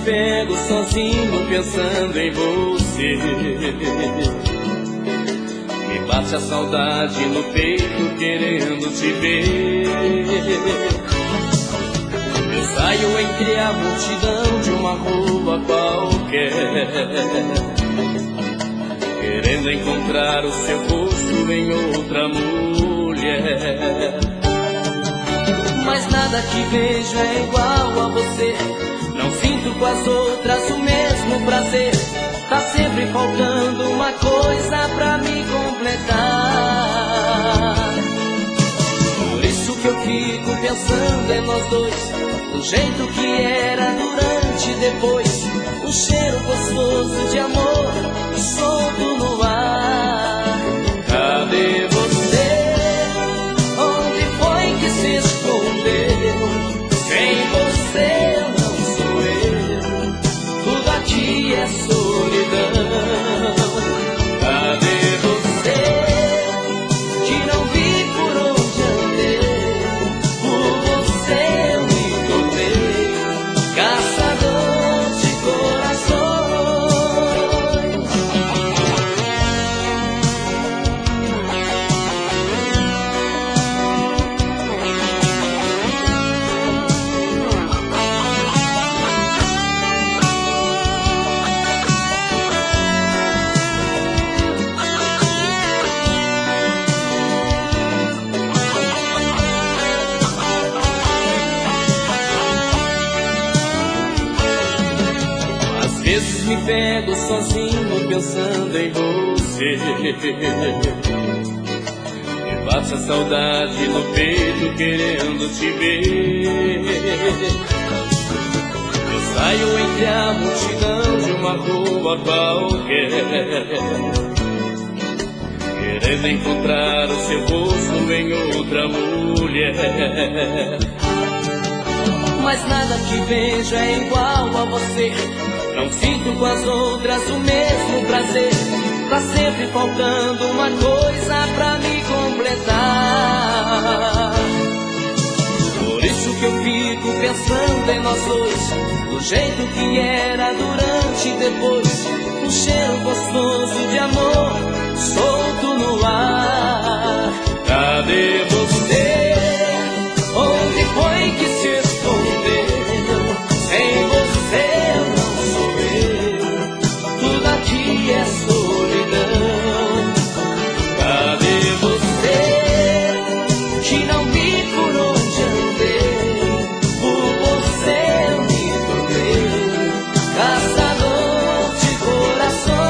pego sozinho pensando em você. Me bate a saudade no peito querendo te ver. Eu saio entre a multidão de uma rua qualquer, querendo encontrar o seu rosto em outra mulher. Mas nada que vejo é igual a você. Não sinto com as outras o mesmo prazer. Tá sempre faltando uma coisa pra me completar. Por isso que eu fico pensando em nós dois, do jeito que era durante e depois. Um cheiro gostoso de amor solto no ar. Cadê você? Onde foi que se escondeu? Sem você não sou eu. Tudo aqui é solidão. Cadê você? Que não vi por onde andei. Por você eu me tornei caçador de corações. Às vezes me pego sozinho pensando em você. Me bate a saudade no peito querendo te ver. Eu saio entre a multidão de uma rua qualquer, querendo encontrar o seu rosto em outra mulher. Mas nada que vejo é igual a você. Não sinto com as outras o mesmo prazer. Tá sempre faltando uma coisa pra me completar. Por isso que eu fico pensando em nós dois, do jeito que era durante e depois. Um cheiro gostoso de amor solto no ar. Cadê você? Onde foi que se escondeu? Sem você não sou eu. Tudo aqui é solidão. Cadê você? Que não vi por onde andei. Por você eu me tornei caçador de corações.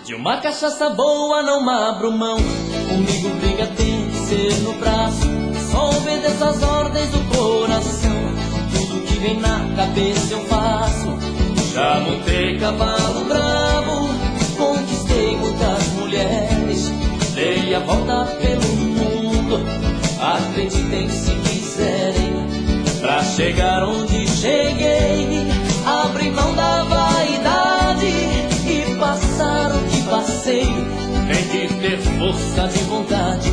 De uma cachaça boa não abro mão. Comigo briga tem que ser no braço. Só obedeço as ordens do coração. Tudo que vem na cabeça eu faço. Já montei cavalo bravo, conquistei muitas mulheres. Dei a volta pelo mundo, acreditem se quiserem. Pra chegar onde cheguei, abri mão da vaidade e passar o que passei. Tem que ter força de vontade.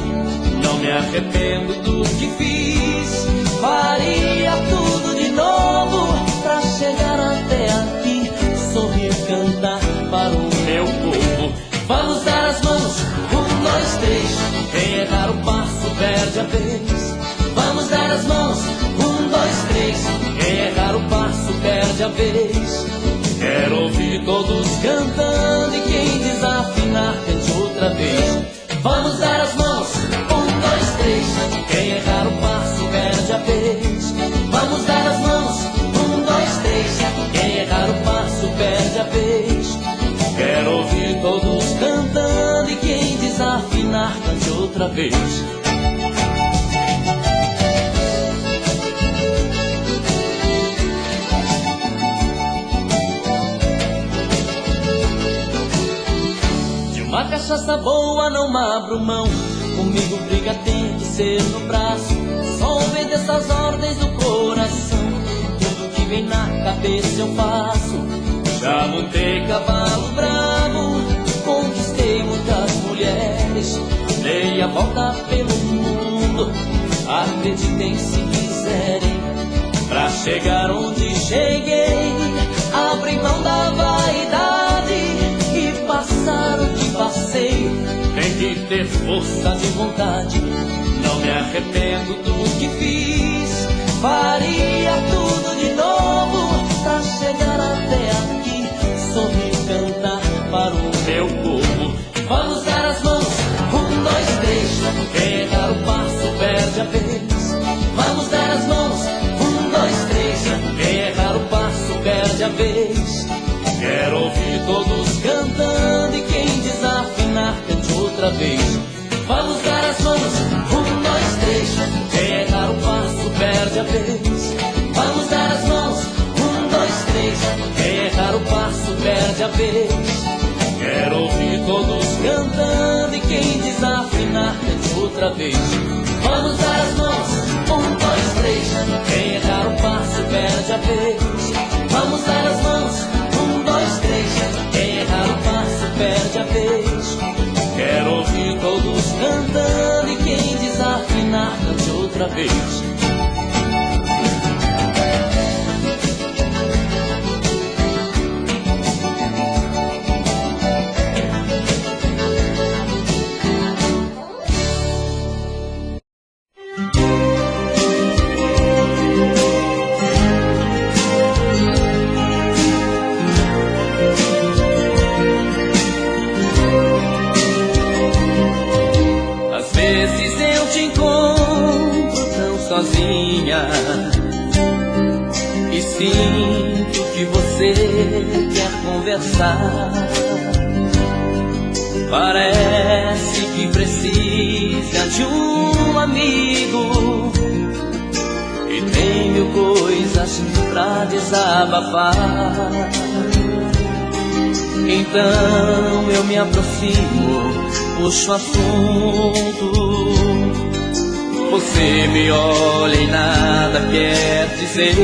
Não me arrependo do que fiz. Faria tudo de novo pra chegar até aqui. Sorrir, cantar para o meu povo. Vamos dar as mãos, 1, 2, 3. Quem errar o passo perde a vez. Vamos dar as mãos, 1, 2, 3. Quem errar o passo perde a vez. Quero ouvir todos cantando e quem desafinar cante outra vez. Vamos dar as mãos, 1, 2, 3. Quem errar o passo perde a vez. Vamos dar as mãos, 1, 2, 3. Quem errar o passo perde a vez. Quero ouvir todos cantando e quem desafinar cante outra vez. Uma cachaça boa não abro mão. Comigo briga tem que ser no braço. Só obedeço as ordens do coração. Tudo que vem na cabeça eu faço. Já montei cavalo bravo, conquistei muitas mulheres, dei a volta pelo mundo, acreditem se quiserem. Pra chegar onde cheguei, abri mão da vaidade e passar o que passei. Tem que ter força de vontade, não me arrependo do que fiz. Faria tudo de novo pra chegar até aqui, sorrir, cantar para o meu povo. Vamos dar as mãos, 1, 2, 3. Quem errar o passo perde a vez. Vamos dar as mãos, 1, 2, 3. Quem errar o passo perde a vez. Quero ouvir todos cantando e quem desafinar cante outra vez. Vamos dar as mãos, 1, 2, 3. Quem errar o passo perde a vez. Vamos dar as mãos, 1, 2, 3. Quem errar o passo perde a vez. Quero ouvir todos cantando e quem desafinar cante outra vez. Vamos dar as mãos, 1, 2, 3. Quem errar o passo perde a vez. Vamos dar as mãos, 1, 2, 3. Quem errar o passo perde a vez. Quero ouvir todos cantando e quem desafinar cante outra vez. Sozinha, e sinto que você quer conversar. Parece que precisa de um amigo e tem mil coisas pra desabafar. Então eu me aproximo, puxo o assunto. Você me olha e nada quer dizer.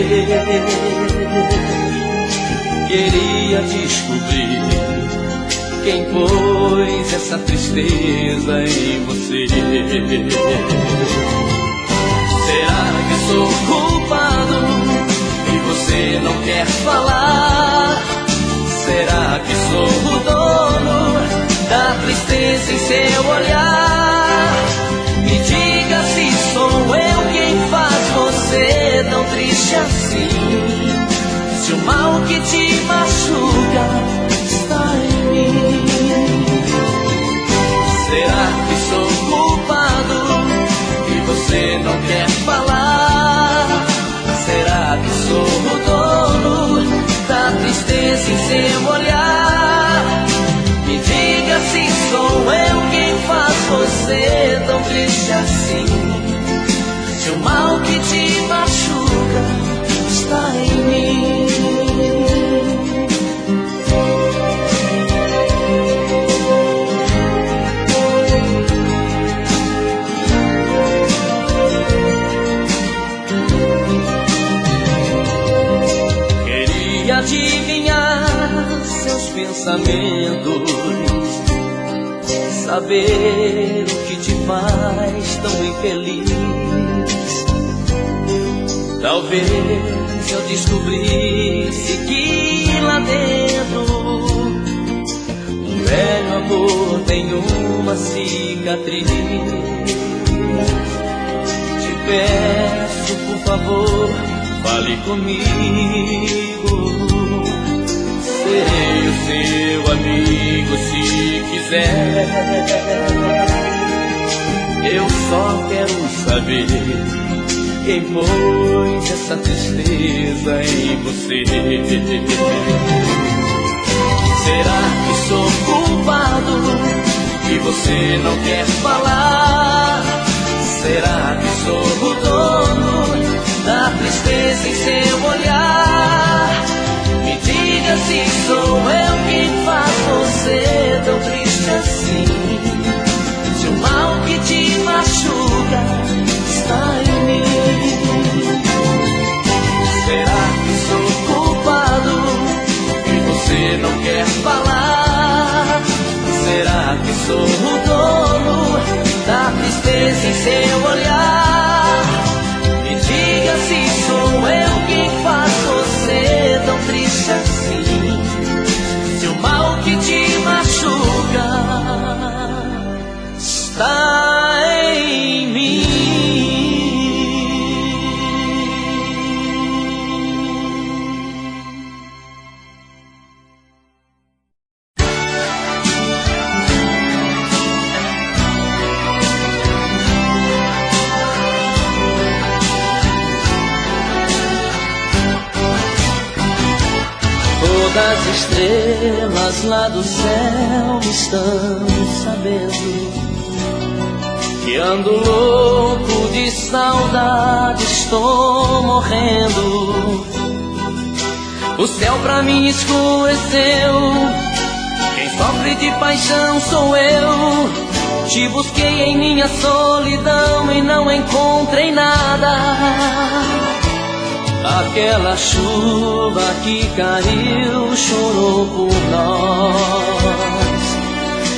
Queria descobrir quem pôs essa tristeza em você. Será que sou culpado e você não quer falar? Será que sou o dono da tristeza em seu olhar? Me diga se sou eu quem faz você tão triste assim. Se o mal que te machuca está em mim. Será que sou culpado e você não quer falar? Será que sou o dono da tristeza em seu olhar? Me diga se sou eu quem faz você tão triste assim. Se o mal que te machuca está em mim. Queria adivinhar seus pensamentos, saber o que te faz tão infeliz. Talvez eu descobrisse que lá dentro um velho amor tem uma cicatriz. Te peço, por favor, fale comigo. Serei o seu amigo se quiser. Eu só quero saber quem pôs essa tristeza em você. Será que sou culpado e você não quer falar? Será que sou o dono da tristeza em seu olhar? Me diga se sou eu quem faz você tão triste assim. Se o mal que te machuca está em mim. Será que sou quer falar. Será que sou o dono da tristeza em seu olhar? Me diga se sou eu quem faz você tão triste assim. Se o mal que te machuca está em mim. As estrelas lá do céu estão sabendo que ando louco de saudade, estou morrendo. O céu pra mim escureceu, quem sofre de paixão sou eu. Te busquei em minha solidão e não encontrei nada. Aquela chuva que caiu chorou por nós,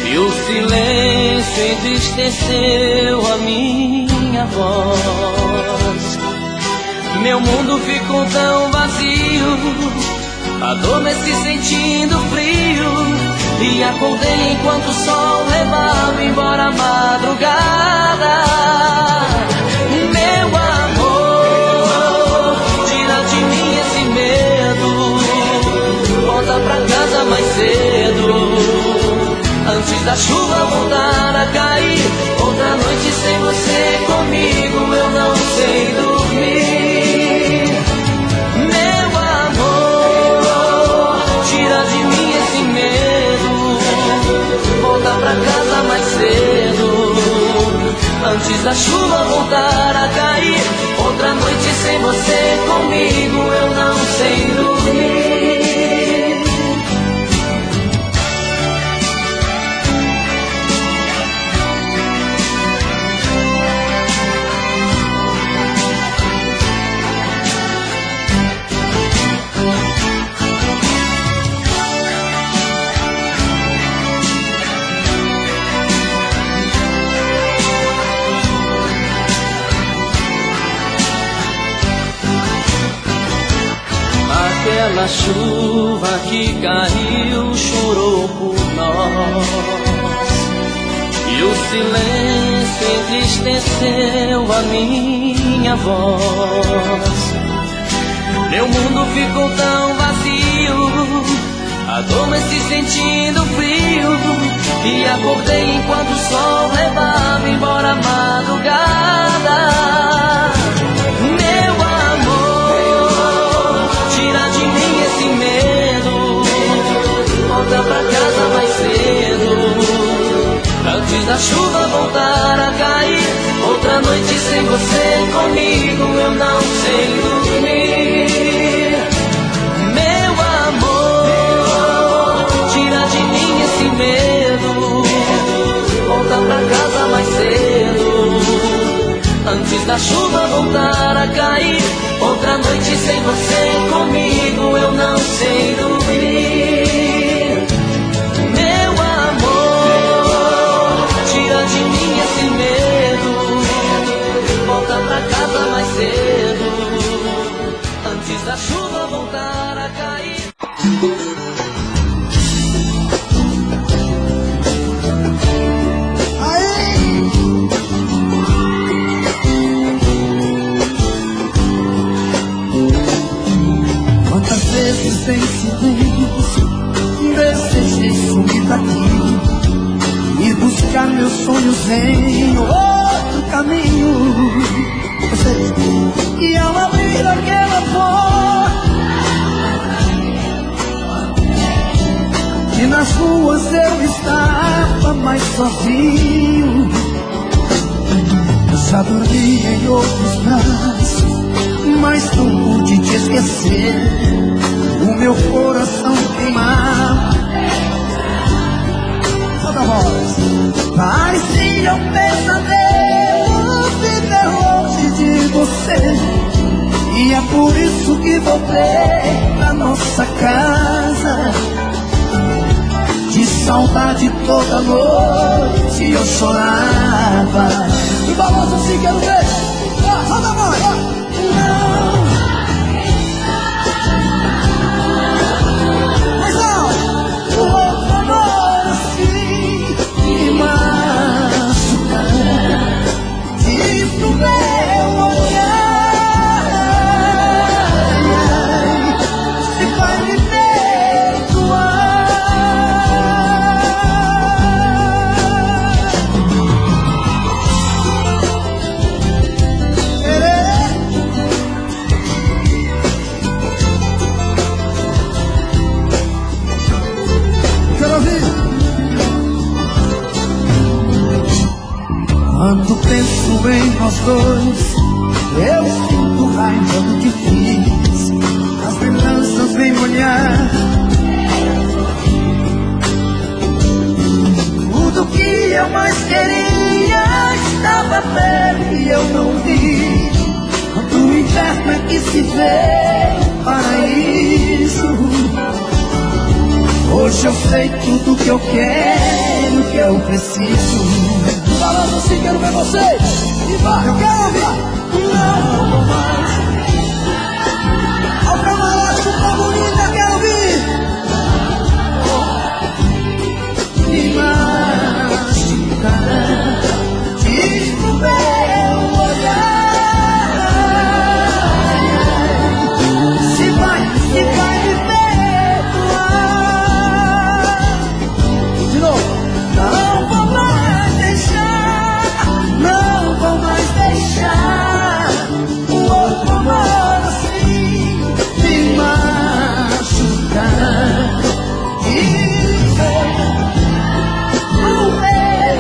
e o silêncio entristeceu a minha voz. Meu mundo ficou tão vazio, adormeci sentindo frio, e acordei enquanto o sol levava embora a madrugada. Meu amor, tira de mim esse medo, volta pra casa mais cedo, antes da chuva voltar a cair. Outra noite sem você comigo, eu não sei dormir. Meu amor, tira de mim esse medo, volta pra casa mais cedo, antes da chuva voltar a cair. Outra noite sem você comigo, eu não sei dormir. Aquela chuva que caiu chorou por nós, e o silêncio entristeceu a minha voz. Meu mundo ficou tão vazio, adormeci sentindo frio, e acordei enquanto o sol levava embora a madrugada. Meu amor, tira de mim esse medo, volta pra casa mais cedo, antes da chuva voltar a cair. Outra noite sem você comigo, eu não sei dormir. Meu amor, tira de mim esse medo, volta pra casa mais cedo, antes da chuva voltar a cair. Outra noite sem você comigo, eu não sei dormir. Meu amor, tira de mim esse medo, volta pra casa mais cedo, antes da chuva voltar a cair. Quantas vezes em silêncio desejei sumir daqui e buscar meus sonhos em outro caminho. E ao abrir aquela porta, e nas ruas eu estava mais sozinho. Eu já dormi em outros braços, mas não pude te esquecer. O meu coração queimava. Toda voz parecia um pesadelo viver longe de você. E é por isso que voltei pra nossa casa. toda noite eu chorava. E balança assim, quero ver. Roda a mão, não. Mas não, o outro amor assim me machuca. Diz pro meu olhar se vai me quando penso em nós dois, eu sinto raiva do que fiz. As lembranças vêm molhar tudo que eu mais queria estava perto e eu não vi. Quando o inferno é que se vê paraíso. Hoje eu sei tudo que eu quero, que eu preciso. Falando assim, quero ver vocês. E vai, eu quero ouvir. Não vou mais. Ao camarote com a bonita, quero ouvir. Me machucar. Diz pro meu olhar se vai me perdoar. De novo. Não vou mais deixar. Não vou mais deixar o outro amor assim me machucar. E o meu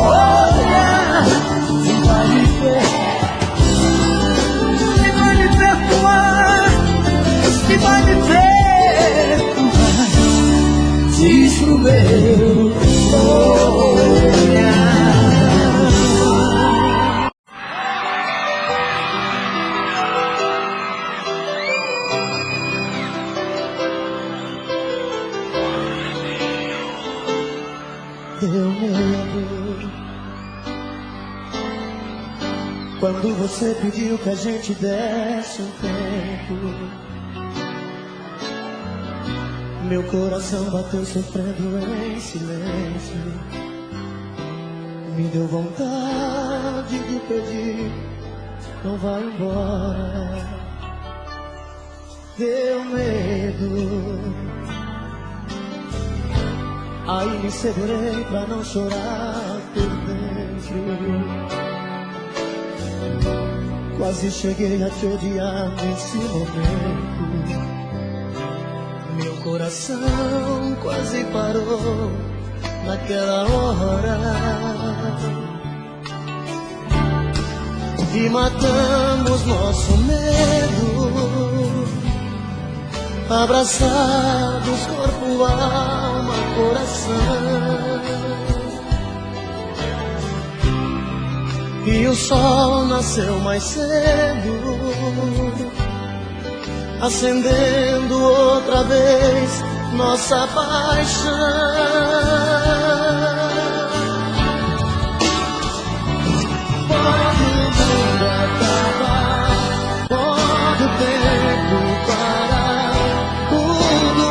olhar se vai me perdoar, se vai me perdoar. Diz pro meu olhar. Deu medo quando você pediu que a gente desse um tempo. Meu coração bateu sofrendo em silêncio. Me deu vontade de pedir, não vai embora. Deu medo, aí me segurei pra não chorar por dentro. Quase cheguei a te odiar nesse momento. Meu coração quase parou naquela hora. E matamos nosso medo, abraçados, corpo, alma, coração. E o sol nasceu mais cedo, acendendo outra vez nossa paixão. Pode o mundo acabar, pode o tempo parar, tudo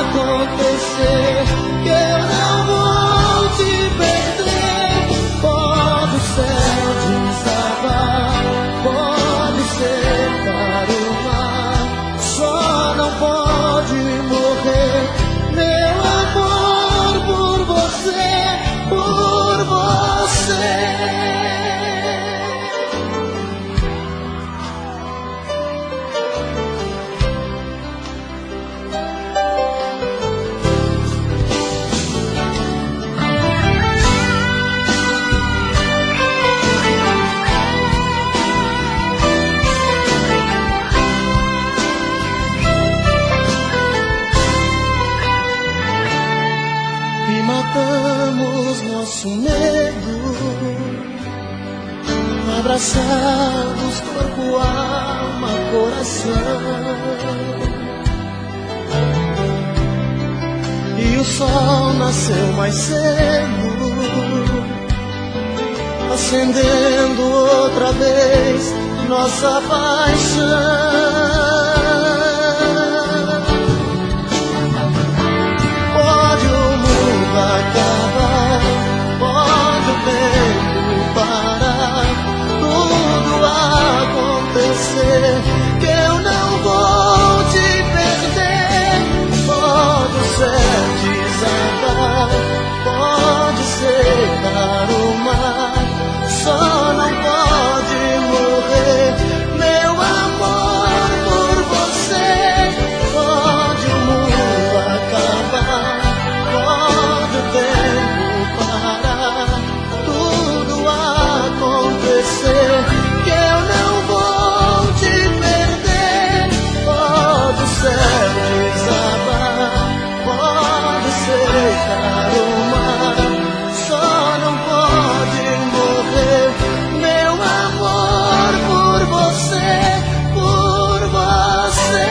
acontecer, que eu não vou te perder. Pode o céu desabar, pode secar o mar, só não pode morrer meu amor por você, por você. Matamos nosso medo, abraçados, corpo, alma, coração. E o sol nasceu mais cedo, acendendo outra vez nossa paixão. Pode o mundo acabar, pode o tempo parar, tudo acontecer, que eu não vou te perder. Pode o céu desabar, pode secar o mar, só não pode morrer meu amor por você. Pode o mundo acabar, pode o tempo parar, tudo acontecer, que eu não vou te perder. Pode o céu desabar, pode secar o mar, só não pode morrer meu amor por você, por você.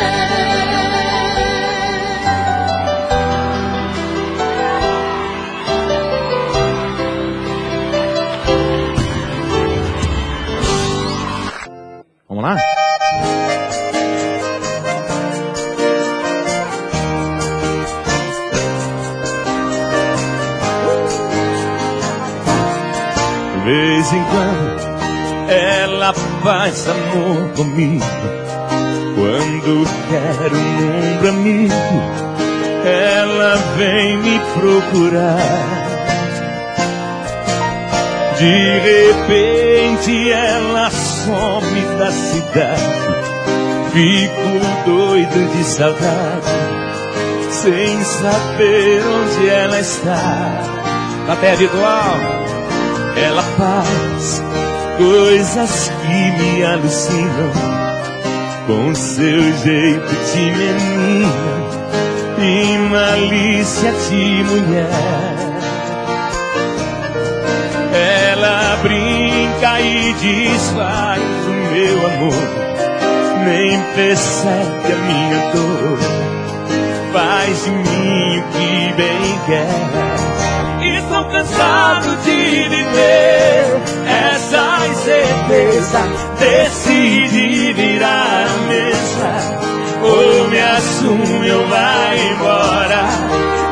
Vamos lá? De vez em quando ela faz amor comigo, quando quer um ombro amigo, ela vem me procurar. De repente ela some da cidade, fico doido de saudade, sem saber onde ela está. Até igual, ela faz coisas que me alucinam, com seu jeito de menina e malícia de mulher. Ela brinca e desfaz o meu amor, nem percebe a minha dor, faz de mim o que bem quer. Estou cansado de viver essa incerteza, decidi virar a mesa, ou me assume ou vai embora.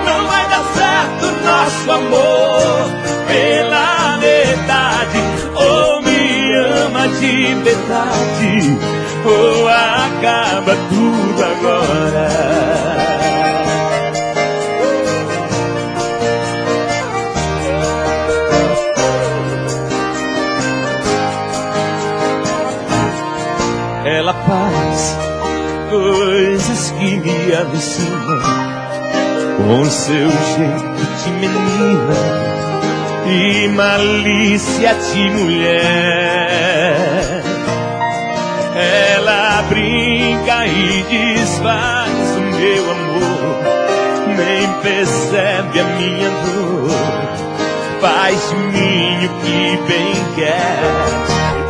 Não vai dar certo nosso amor pela metade, ou me ama de verdade, ou acaba tudo agora. Ela faz coisas que me alucinam, com seu jeito de menina e malícia de mulher. Ela brinca e desfaz o meu amor, nem percebe a minha dor, faz de mim o que bem quer.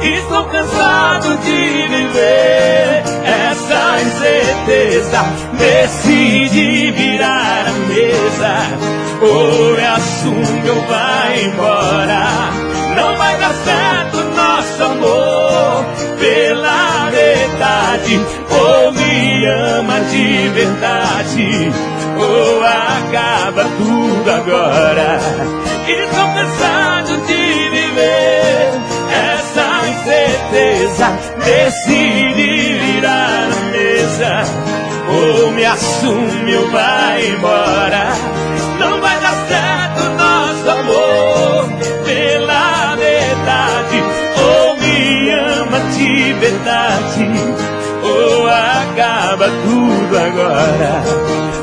Estou cansado de viver essa incerteza, decidi virar a mesa, ou me assume ou vai embora. Não vai dar certo nosso amor pela metade, ou me ama de verdade, ou acaba tudo agora. Estou cansado de viver essa incerteza, decidi virar a mesa, ou me assume ou vai embora. Não vai dar certo nosso amor pela metade, ou me ama de verdade, ou acaba tudo agora.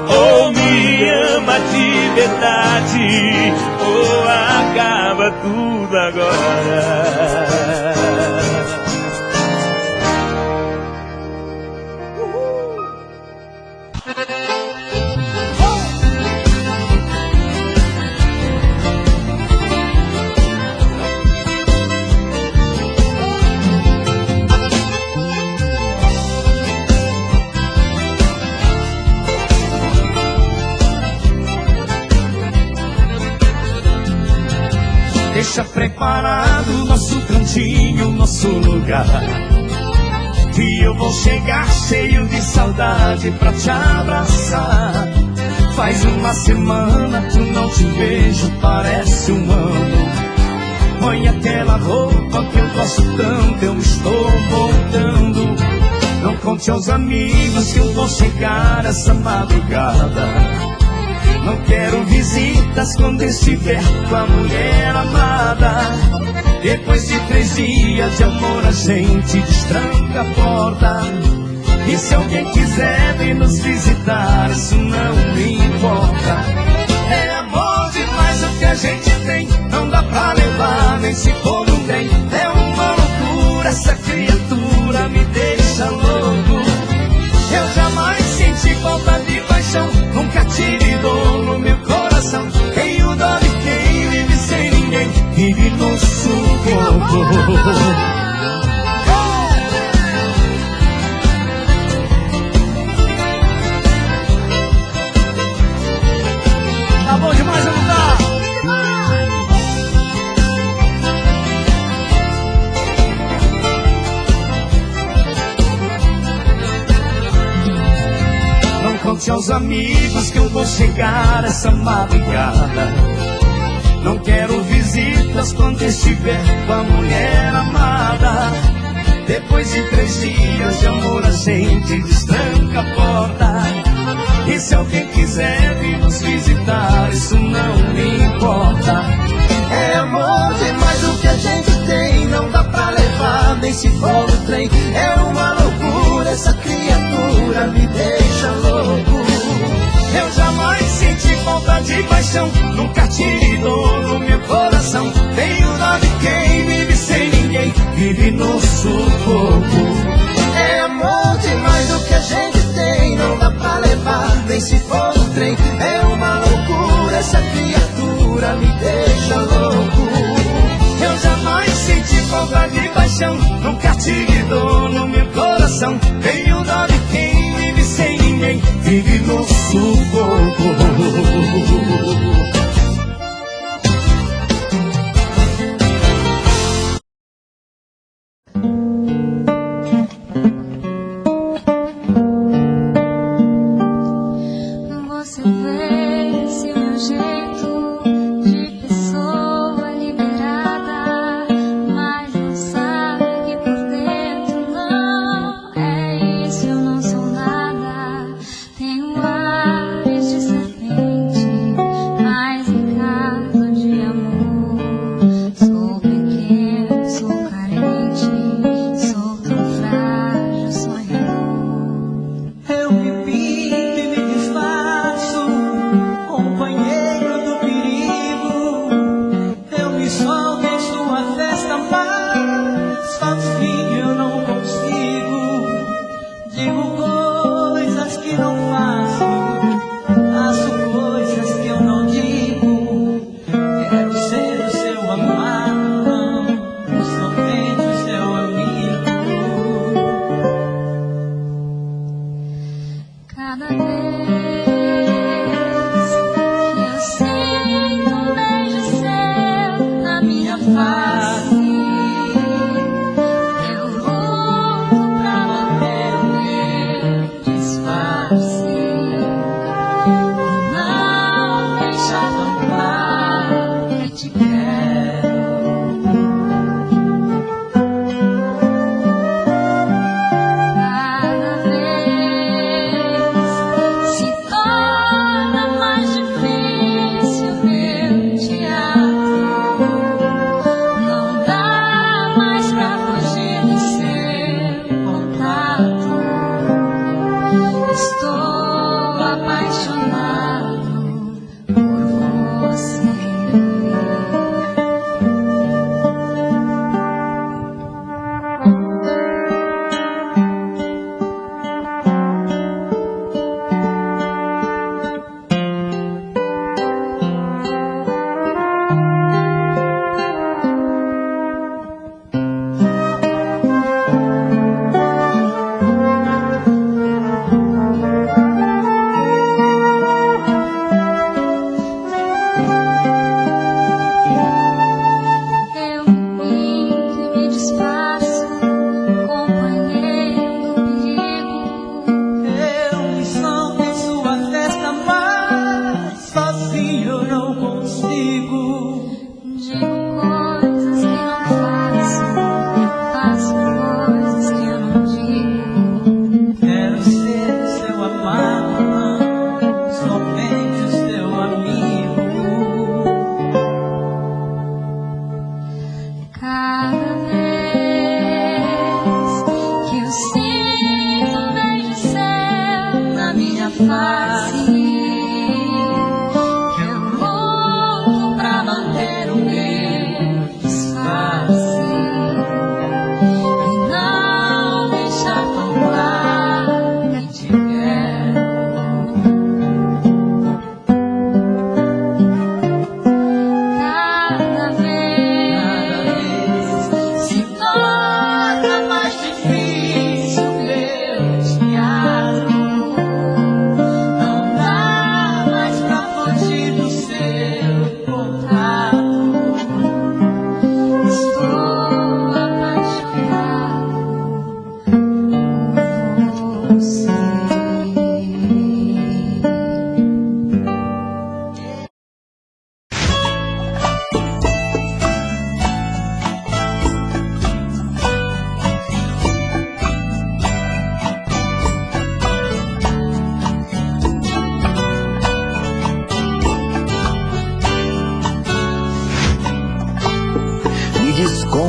Ou me ama de verdade, ou acaba tudo agora. Deixa preparado nosso cantinho, nosso lugar, que eu vou chegar cheio de saudade pra te abraçar. Faz uma semana que eu não te vejo, parece um ano. Põe aquela roupa que eu gosto tanto, eu estou voltando. Não conte aos amigos que eu vou chegar essa madrugada. Não quero visitas quando estiver com a mulher amada. Depois de 3 dias de amor a gente destranca a porta. E se alguém quiser vir nos visitar, isso não me importa. É amor demais o que a gente tem, não dá pra levar nem se for no trem. É uma loucura, essa criatura me deixa louco. Eu jamais senti falta de paixão, nunca tive dor no meu coração. Tenho dó de quem vive sem ninguém, vive no sufoco. Tá bom demais ou não tá? Não conte aos amigos que eu vou chegar essa madrugada. Não quero visitas quando estiver com a mulher amada. Depois de 3 dias de amor a gente destranca a porta. E se alguém quiser vir nos visitar, isso não me importa. É amor demais o que a gente tem, não dá pra levar nem se for no trem. É uma loucura, essa criatura me deixa louco. Eu jamais senti falta de paixão, nunca tive dor no meu coração. Tenho dó de quem vive sem ninguém, vive no sufoco. É amor demais o que a gente tem, não dá pra levar nem se for no trem. É uma loucura, essa criatura me deixa louco. Eu jamais senti falta de paixão, nunca tive dor no meu coração. Tenho dó de quem vive sem ninguém, vive no sufoco. Você vê esse meu jeito de pessoa liberada, mas não sabe que por dentro não é isso, eu não sou nada. Tenho ares de serpente, mas em caso de amor sou pequeno, sou carente, sou tão frágil, sonhador. Eu me pinto e me disfarço,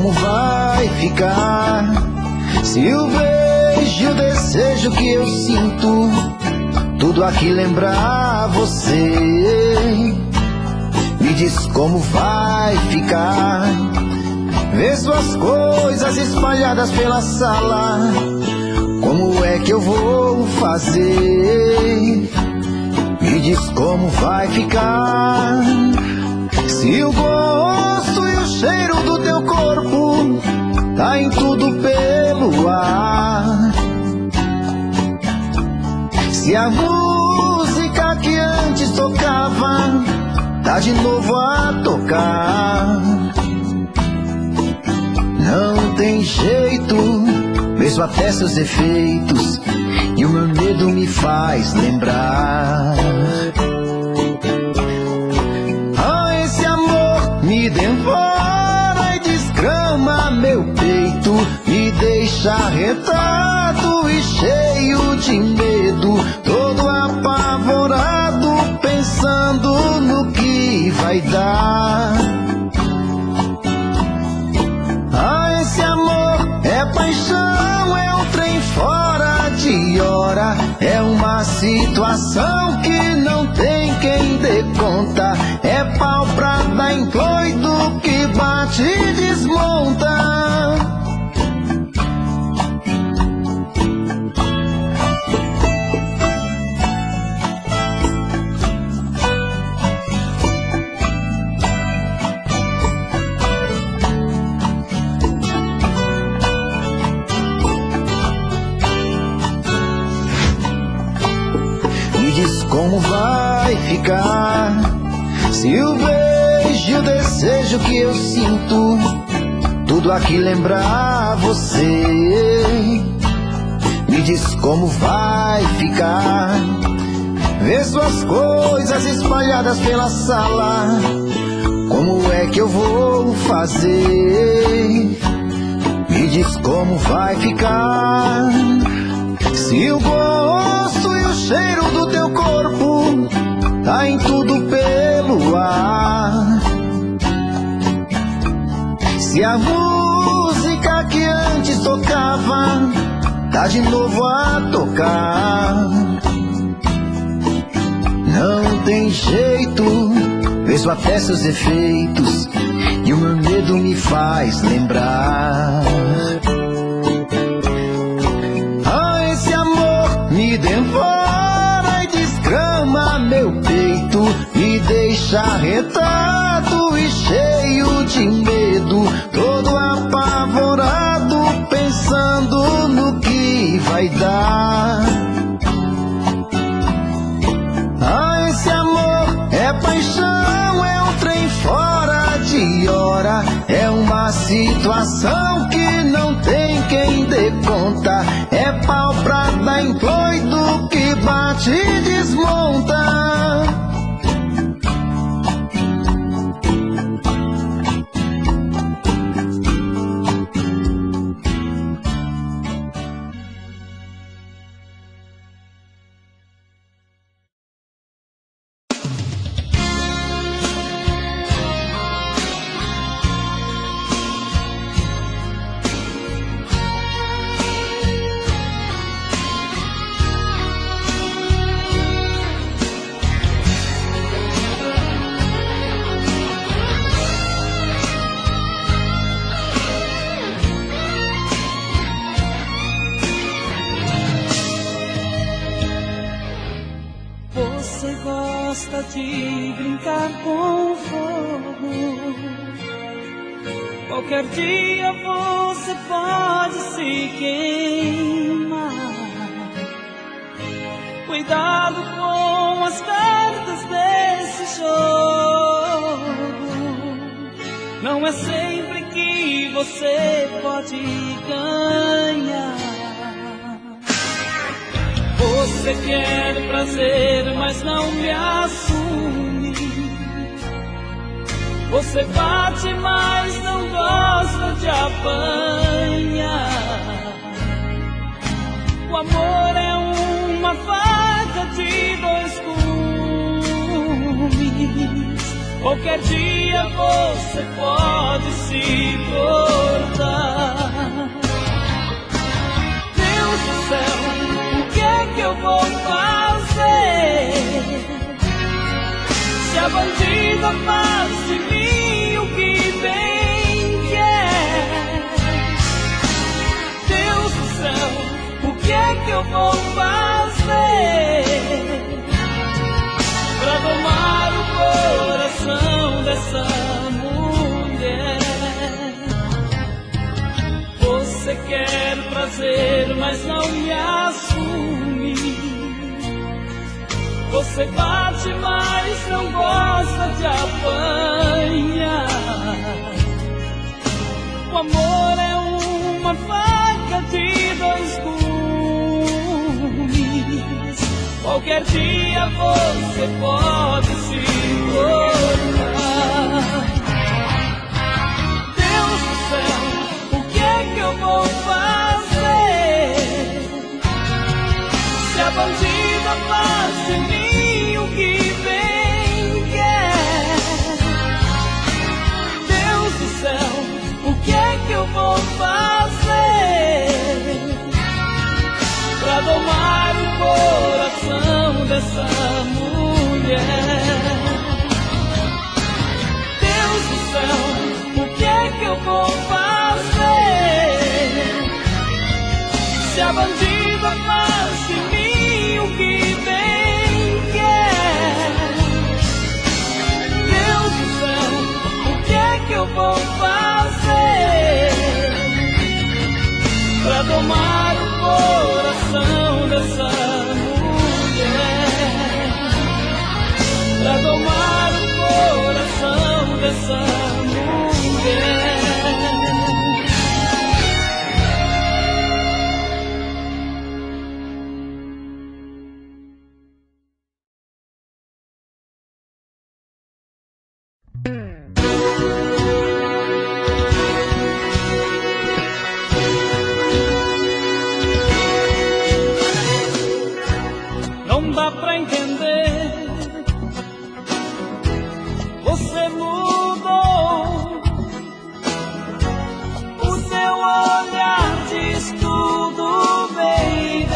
como vai ficar se o beijo, o desejo que eu sinto, tudo aqui lembrar você. Me diz como vai ficar ver suas coisas espalhadas pela sala. Como é que eu vou fazer? Me diz como vai ficar se o gosto e o cheiro do teu corpo tá em tudo pelo ar. Se a música que antes tocava tá de novo a tocar. Não tem jeito, mesmo até seus defeitos, e o meu medo me faz lembrar. Ah, esse amor me devora e desgrama meu peito, me deixa arretado e cheio de medo, todo apavorado, pensando no que vai dar. Ah, esse amor é paixão, é um trem fora de hora, é uma situação que não tem quem dê conta, é pau pra dar em doido que bate e desmonta. Como vai ficar se o beijo, o desejo que eu sinto, tudo aqui lembrar você? Me diz como vai ficar ver suas coisas espalhadas pela sala. Como é que eu vou fazer? Me diz como vai ficar se o gosto e o cheiro do teu corpo tá em tudo pelo ar. Se a música que antes tocava tá de novo a tocar. Não tem jeito, mesmo até seus defeitos, e o meu medo me faz lembrar. Me devora e desgrama meu peito, me deixa arretado e cheio de medo, todo apavorado, pensando no que vai dar. Ah, esse amor é paixão, é um trem fora de hora, é uma situação que não tem quem dê conta, é pau pra dar em doido que bate e desmonta. Você gosta de brincar com fogo. Qualquer dia você pode se queimar. Cuidado com as cartas desse jogo. Não é sempre que você pode ganhar. Você quer prazer, mas não me assume. Você bate, mas não gosta de apanhar. O amor é uma faca de dois gumes. Qualquer dia você pode se cortar. Deus do céu, o que é que eu vou fazer? Se a bandida faz de mim o que bem quer. Deus do céu, o que é que eu vou fazer pra domar o coração dessa mulher? Você quer prazer, mas não me assume. Você bate, mas não gosta de apanhar. O amor é uma faca de dois gumes. Qualquer dia você pode se cortar. Deus do céu, o que é que eu vou fazer? Se a bandida faz de mim o que bem quer. Deus do céu, o que é que eu vou fazer pra domar o coração dessa mulher? Deus do céu, o que é que eu vou fazer? Se a bandida faz de mim o que bem quer. Deus do céu, o que é que eu vou fazer pra domar o coração dessa mulher? Pra domar o coração dessa mulher. Não dá pra entender, você mudou. O seu olhar diz tudo, baby.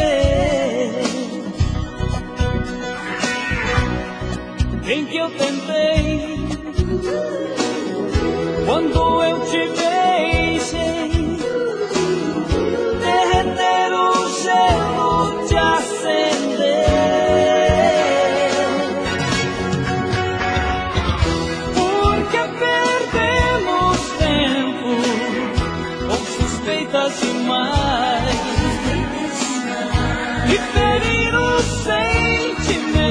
Bem que eu tentei, quando eu te beijei, derreter o gelo, te acender. Porque perdemos tempo com suspeitas demais e ferir os sentimentos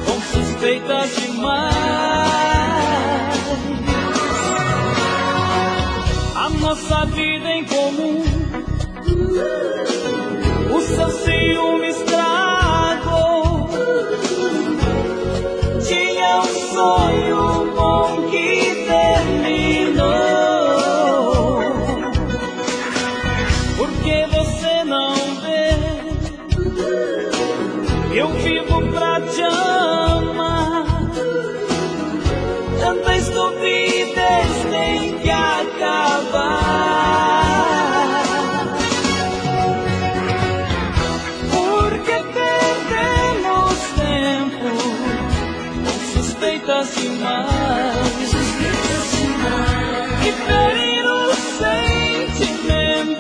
com suspeitas demais. A nossa vida em comum, o seu ciúme estragou. Tinha um sonho bom que terminou. Porque você não vê, eu vivo pra te amar. Tanta estupidez tem que acabar. Porque perdemos tempo com suspeitas demais e ferir os sentimentos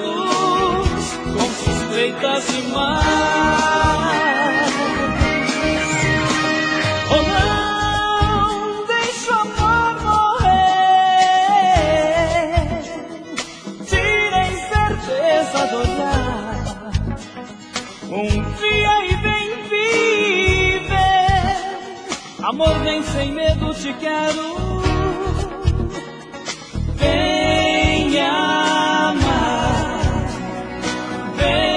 com suspeitas demais. Oh, não deixa o amor morrer, tira a incerteza do olhar, confia e vem viver. Amor, vem sem medo, te quero. Vem amar, vem.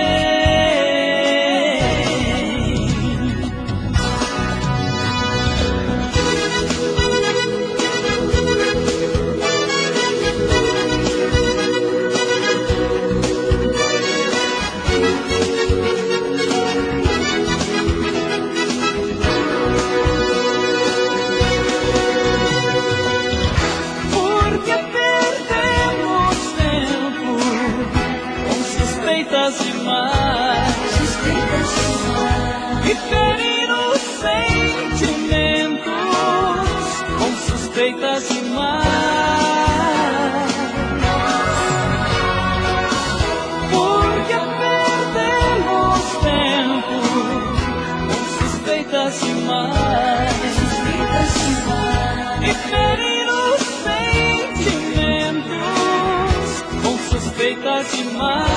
suspeitas demais. Porque perdemos tempo com suspeitas demais. E ferir os sentimentos com suspeitas demais.